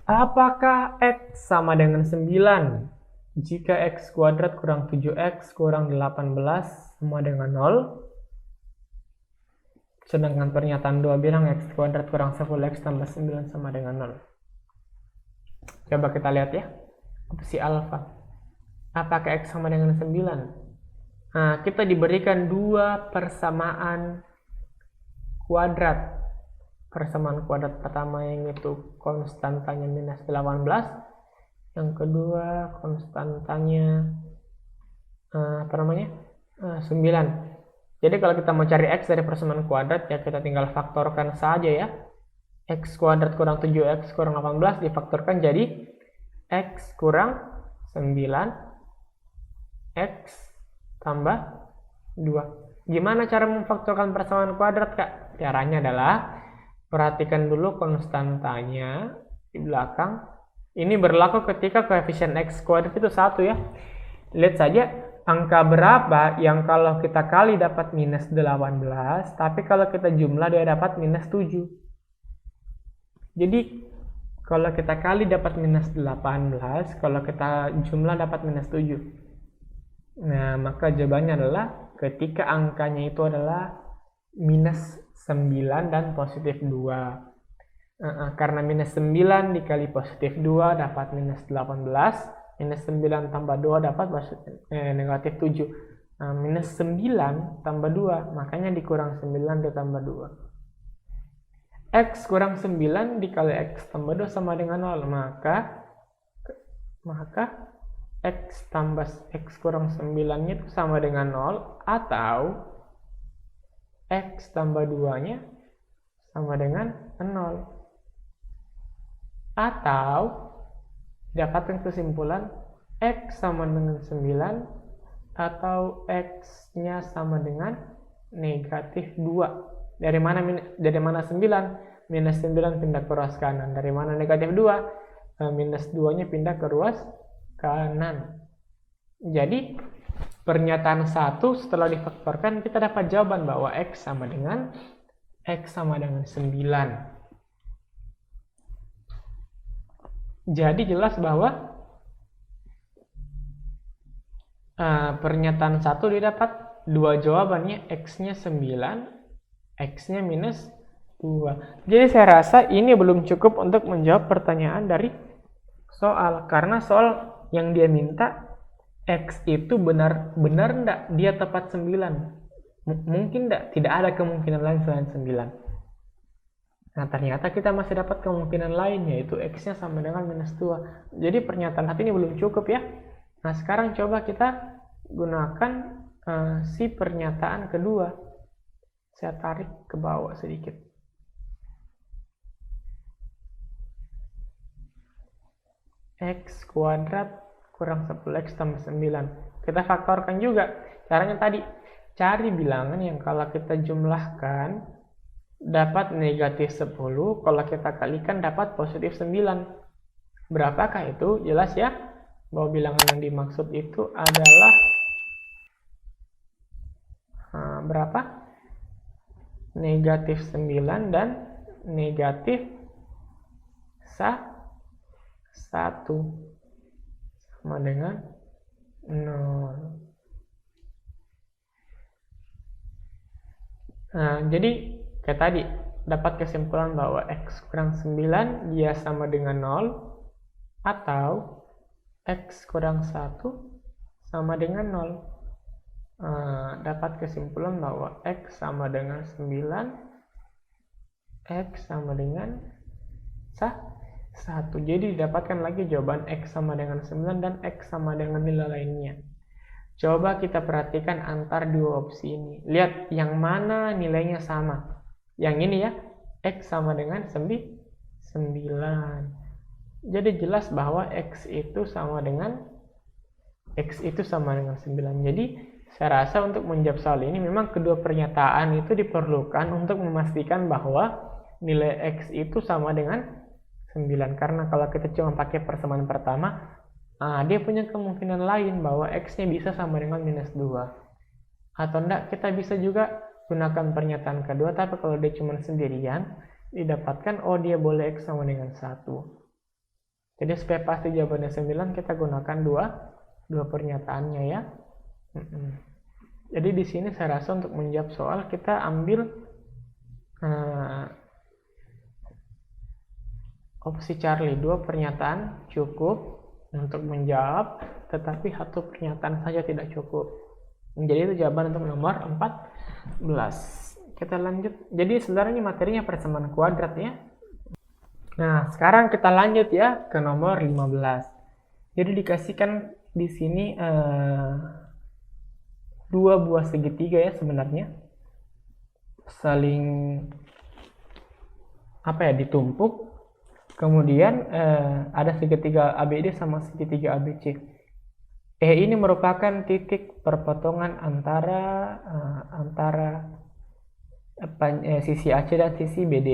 Apakah X sama dengan 9 jika X kuadrat kurang 7X kurang 18 sama dengan 0? Sedangkan pernyataan 2 bilang X kuadrat kurang 10X tambah 9 sama dengan 0. Coba kita lihat ya. Opsi alfa. Apakah X sama dengan 9? Nah, kita diberikan dua persamaan kuadrat. Persamaan kuadrat pertama yang itu konstantanya minus 18, yang kedua konstantanya 9. Jadi kalau kita mau cari X dari persamaan kuadrat, ya kita tinggal faktorkan saja ya. X kuadrat kurang 7X kurang 18 difaktorkan jadi X kurang 9 X tambah 2. Gimana cara memfaktorkan persamaan kuadrat, Kak? Caranya adalah perhatikan dulu konstantanya di belakang. Ini berlaku ketika koefisien X kuadrat itu 1 ya. Lihat saja angka berapa yang kalau kita kali dapat minus 18, tapi kalau kita jumlah dia dapat minus 7. Jadi kalau kita kali dapat minus 18, kalau kita jumlah dapat minus 7. Nah, maka jawabannya adalah ketika angkanya itu adalah minus 9 dan positif 2. Karena minus 9 dikali positif 2 dapat minus 18. Minus 9 tambah 2 dapat negatif 7. Nah, minus 9 tambah 2, makanya dikurang 9 ditambah 2. X kurang 9 dikali X tambah 2 sama dengan 0. Maka X tambah X kurang 9 itu sama dengan 0, atau X tambah 2-nya sama dengan 0. Atau dapatkan kesimpulan X sama dengan 9 atau X-nya sama dengan negatif 2. Dari mana 9? Minus 9 pindah ke ruas kanan. Dari mana negatif 2? Minus 2-nya pindah ke ruas kanan. Jadi pernyataan 1 setelah difaktorkan kita dapat jawaban bahwa X sama dengan 9. Jadi jelas bahwa pernyataan 1 didapat dua jawabannya, X-nya 9, X-nya minus 2. Jadi saya rasa ini belum cukup untuk menjawab pertanyaan dari soal, karena soal yang dia minta X itu benar enggak dia tepat 9. Mungkin enggak, tidak ada kemungkinan lain selain 9. Nah, ternyata kita masih dapat kemungkinan lain, yaitu X-nya sama dengan minus 2. Jadi pernyataan satu ini belum cukup ya. Nah, sekarang coba kita gunakan si pernyataan kedua. Saya tarik ke bawah sedikit. X kuadrat kurang 10X tambah 9. Kita faktorkan juga. Caranya tadi, cari bilangan yang kalau kita jumlahkan dapat negatif 10, kalau kita kalikan dapat positif 9. Berapakah itu? Jelas ya, bahwa bilangan yang dimaksud itu adalah berapa? Negatif 9 dan negatif 1 sama dengan 0. Nah, jadi kayak tadi dapat kesimpulan bahwa X kurang 9 dia sama dengan 0, atau X kurang 1 sama dengan 0. Dapat kesimpulan bahwa X sama dengan 9, X sama dengan 1. Jadi didapatkan lagi jawaban X sama dengan 9 dan X sama dengan nilai lainnya. Coba kita perhatikan antar dua opsi ini. Lihat yang mana nilainya sama. Yang ini ya, X sama dengan 9. Jadi jelas bahwa X itu sama dengan 9. Jadi saya rasa untuk menjawab soal ini memang kedua pernyataan itu diperlukan untuk memastikan bahwa nilai X itu sama dengan 9. Karena kalau kita cuma pakai persamaan pertama, dia punya kemungkinan lain bahwa X-nya bisa sama dengan minus 2. Atau enggak, kita bisa juga gunakan pernyataan kedua, tapi kalau dia cuma sendirian, didapatkan, dia boleh X sama dengan 1. Jadi supaya pasti jawabannya 9, kita gunakan dua pernyataannya ya. Jadi di sini saya rasa untuk menjawab soal kita ambil opsi Charlie, 2 pernyataan cukup untuk menjawab, tetapi 1 pernyataan saja tidak cukup. Jadi itu jawaban untuk nomor 14. Kita lanjut. Jadi sebenarnya ini materinya persamaan kuadrat ya. Nah, sekarang kita lanjut ya ke nomor 15. Jadi dikasihkan di sini 2 buah segitiga ya sebenarnya. Saling ditumpuk. Kemudian ada segitiga ABD sama segitiga ABC. Ini merupakan titik perpotongan antara sisi AC dan sisi BD,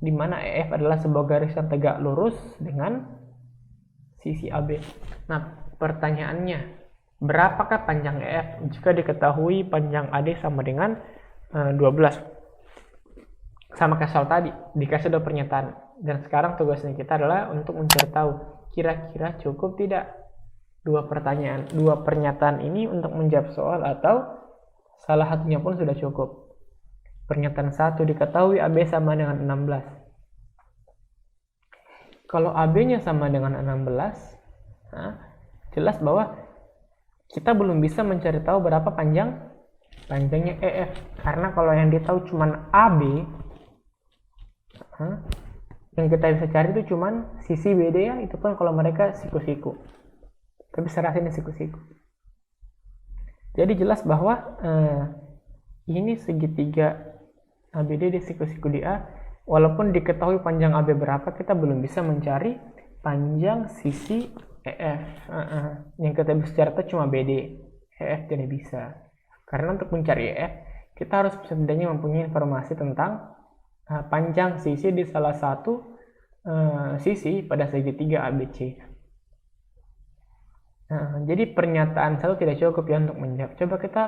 di mana EF adalah sebuah garis yang tegak lurus dengan sisi AB. Nah, pertanyaannya, berapakah panjang EF jika diketahui panjang AD sama dengan 12? Sama kayak soal tadi, dikasih 2 pernyataan. Dan sekarang tugasnya kita adalah untuk mencari tahu kira-kira cukup tidak 2 pernyataan ini untuk menjawab soal, atau salah satunya pun sudah cukup. Pernyataan 1, diketahui AB sama dengan 16. Kalau AB-nya sama dengan 16, jelas bahwa kita belum bisa mencari tahu berapa panjangnya EF. Karena kalau yang ditahu cuma AB, yang kita bisa cari itu cuman sisi BD ya, itu pun kalau mereka siku-siku. Tapi saya rasa ini siku-siku. Jadi jelas bahwa ini segitiga ABD di siku-siku di A. Walaupun diketahui panjang AB berapa, kita belum bisa mencari panjang sisi EF. Yang kita bisa cari itu cuma BD. EF tidak bisa. Karena untuk mencari EF, kita harus setidaknya mempunyai informasi tentang panjang sisi di salah satu sisi pada segitiga ABC. Jadi pernyataan 1 tidak cukup ya untuk menjawab. Coba kita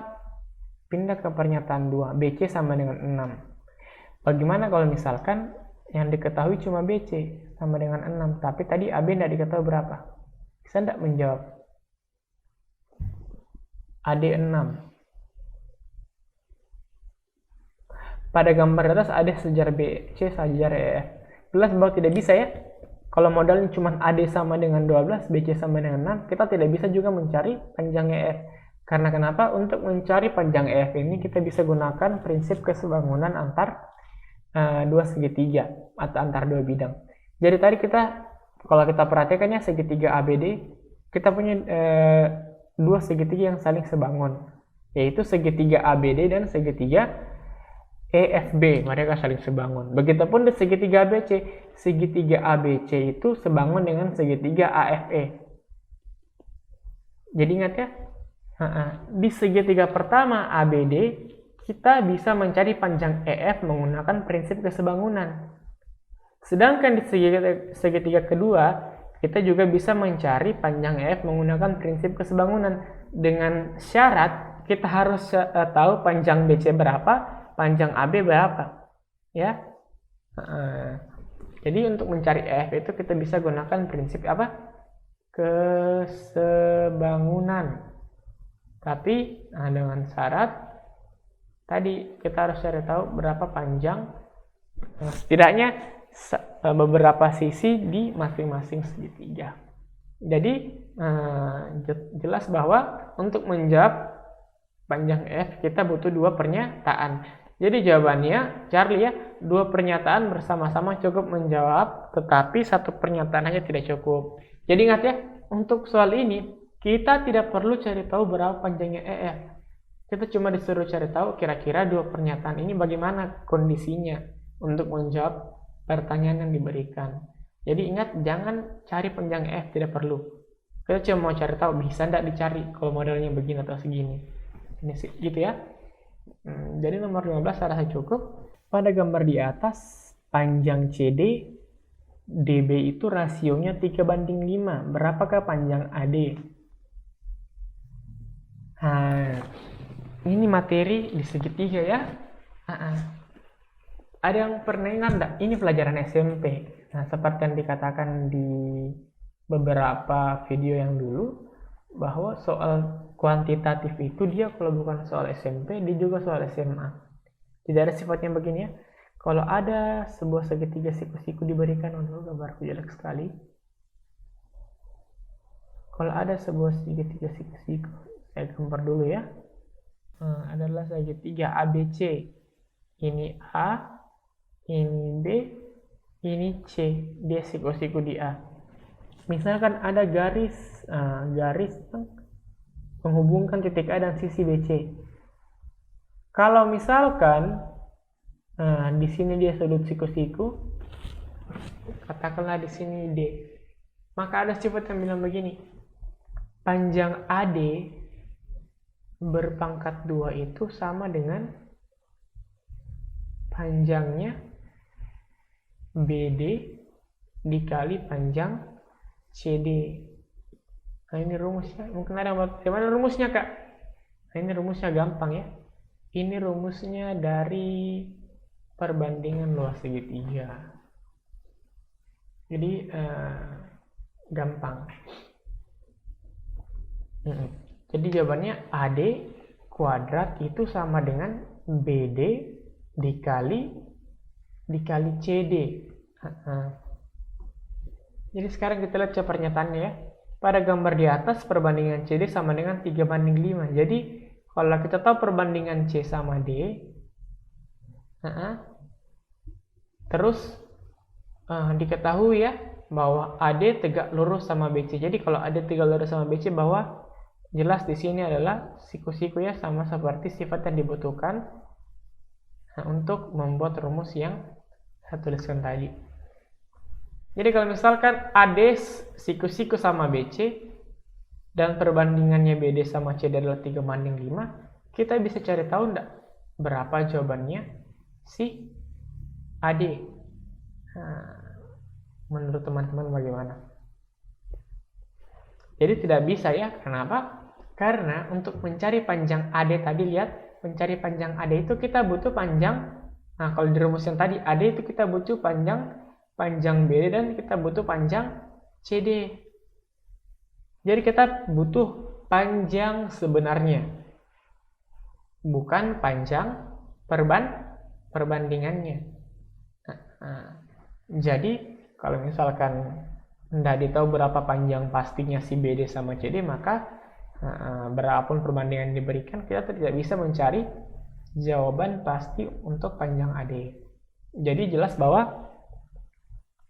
pindah ke pernyataan 2, BC sama dengan 6. Bagaimana kalau misalkan yang diketahui cuma BC sama dengan 6, tapi tadi AB tidak diketahui berapa? Bisa tidak menjawab? AD 6. Pada gambar di atas ada sejar BC, sejar EF. Jelas bahwa tidak bisa ya. Kalau modalnya cuma AD sama dengan 12, BC sama dengan 6, kita tidak bisa juga mencari panjang EF. Karena kenapa? Untuk mencari panjang EF ini kita bisa gunakan prinsip kesebangunan antar 2 segitiga atau antar 2 bidang. Jadi tadi kalau kita perhatikannya segitiga ABD, kita punya 2 segitiga yang saling sebangun, yaitu segitiga ABD dan segitiga EFB, mereka saling sebangun. Begitupun di segitiga ABC, segitiga ABC itu sebangun dengan segitiga AFE. Jadi ingat ya, di segitiga pertama ABD kita bisa mencari panjang EF menggunakan prinsip kesebangunan. Sedangkan di segitiga kedua kita juga bisa mencari panjang EF menggunakan prinsip kesebangunan, dengan syarat kita harus tahu panjang BC berapa, panjang AB berapa ya. Jadi untuk mencari EF itu kita bisa gunakan prinsip kesebangunan, tapi dengan syarat tadi kita harus cari tahu berapa panjang setidaknya beberapa sisi di masing-masing segitiga. Jadi jelas bahwa untuk menjawab panjang EF kita butuh 2 pernyataan. Jadi jawabannya Charlie ya, 2 pernyataan bersama-sama cukup menjawab, tetapi 1 pernyataan hanya tidak cukup. Jadi ingat ya, untuk soal ini kita tidak perlu cari tahu berapa panjangnya EF. Kita cuma disuruh cari tahu kira-kira 2 pernyataan ini bagaimana kondisinya untuk menjawab pertanyaan yang diberikan. Jadi ingat, jangan cari panjang EF, tidak perlu. Kita cuma mau cari tahu bisa tidak dicari kalau modelnya begini atau segini. Ini gitu ya. Jadi nomor 15 saya rasa cukup. Pada gambar di atas, panjang CD DB itu rasionya 3:5. Berapakah panjang AD? Ini materi di segitiga ya. Ada yang pernah ingat enggak? Ini pelajaran SMP. Nah, seperti yang dikatakan di beberapa video yang dulu bahwa soal kuantitatif itu dia kalau bukan soal SMP, dia juga soal SMA. Tidak ada sifatnya begini ya. Kalau ada sebuah segitiga siku-siku diberikan, gambarku jelek sekali. Kalau ada sebuah segitiga siku-siku, saya gambar dulu ya. Adalah segitiga ABC. Ini A, ini B, ini C. Dia siku-siku di A. Misalkan ada garis menghubungkan titik A dan sisi BC. Kalau misalkan di sini dia sudut siku-siku, katakanlah di sini D, maka ada sifat yang bilang begini, panjang AD berpangkat 2 itu sama dengan panjangnya BD dikali panjang CD. Nah ini rumusnya, mungkin ada bagaimana rumusnya kak? Nah ini rumusnya gampang ya. Ini rumusnya dari perbandingan luas segitiga. Jadi gampang. Jadi jawabannya AD kuadrat itu sama dengan BD dikali CD. Jadi sekarang kita lihat pernyataannya ya. Pada gambar di atas perbandingan CD sama dengan 3:5. Jadi kalau kita tahu perbandingan C sama D, terus diketahui ya bahwa AD tegak lurus sama BC. Jadi kalau AD tegak lurus sama BC, bahwa jelas di sini adalah siku-siku ya, sama seperti sifat yang dibutuhkan untuk membuat rumus yang saya tuliskan tadi. Jadi kalau misalkan AD siku-siku sama BC dan perbandingannya BD sama CD adalah 3:5, kita bisa cari tahu enggak berapa jawabannya si AD. Menurut teman-teman bagaimana? Jadi tidak bisa ya. Kenapa? Karena untuk mencari panjang AD tadi, lihat, mencari panjang AD itu kita butuh panjang. Nah, kalau di rumus yang tadi AD itu kita butuh panjang BD dan kita butuh panjang CD. Jadi kita butuh panjang sebenarnya, bukan panjang perbandingannya. Jadi kalau misalkan tidak ditahu berapa panjang pastinya si BD sama CD, maka berapapun perbandingan yang diberikan, kita tidak bisa mencari jawaban pasti untuk panjang AD. Jadi jelas bahwa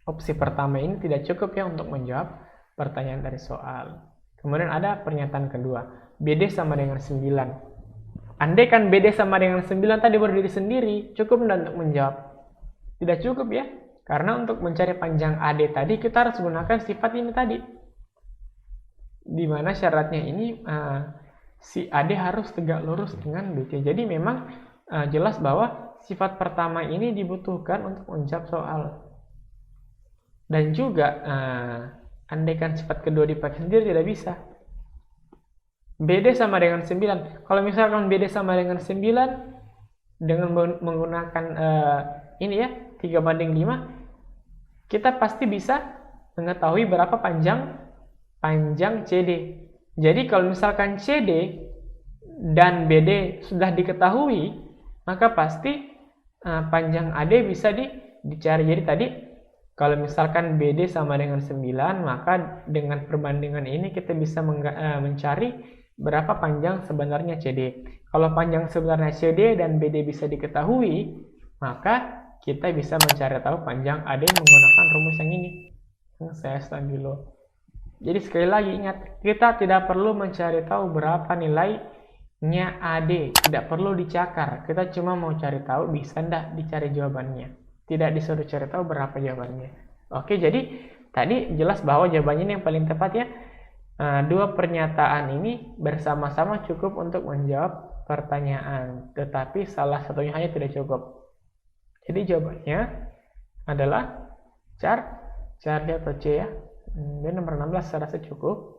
opsi pertama ini tidak cukup ya untuk menjawab pertanyaan dari soal. Kemudian ada pernyataan kedua, BD sama dengan 9. Andai kan BD sama dengan 9 tadi berdiri sendiri, cukup tidak untuk menjawab? Tidak cukup ya, karena untuk mencari panjang AD tadi kita harus gunakan sifat ini tadi, dimana syaratnya ini si AD harus tegak lurus dengan BC. Jadi memang jelas bahwa sifat pertama ini dibutuhkan untuk menjawab soal. Dan juga andaikan sifat kedua dipakai sendiri tidak bisa. BD sama dengan 9. Kalau misalkan BD sama dengan 9 dengan menggunakan ini ya 3:5, kita pasti bisa mengetahui berapa panjang CD. Jadi kalau misalkan CD dan BD sudah diketahui, maka pasti panjang AD bisa dicari. Jadi tadi kalau misalkan BD sama dengan 9, maka dengan perbandingan ini kita bisa mencari berapa panjang sebenarnya CD. Kalau panjang sebenarnya CD dan BD bisa diketahui, maka kita bisa mencari tahu panjang AD menggunakan rumus yang ini, yang saya stabilo. Jadi sekali lagi ingat, kita tidak perlu mencari tahu berapa nilainya AD, tidak perlu dicakar. Kita cuma mau cari tahu bisa ndak dicari jawabannya. Tidak disuruh cari tahu berapa jawabannya. Oke, jadi tadi jelas bahwa jawabannya ini yang paling tepat ya. Dua pernyataan ini bersama-sama cukup untuk menjawab pertanyaan, tetapi salah satunya hanya tidak cukup. Jadi jawabannya adalah Charlie atau C ya. Dan nomor 16 saya rasa cukup.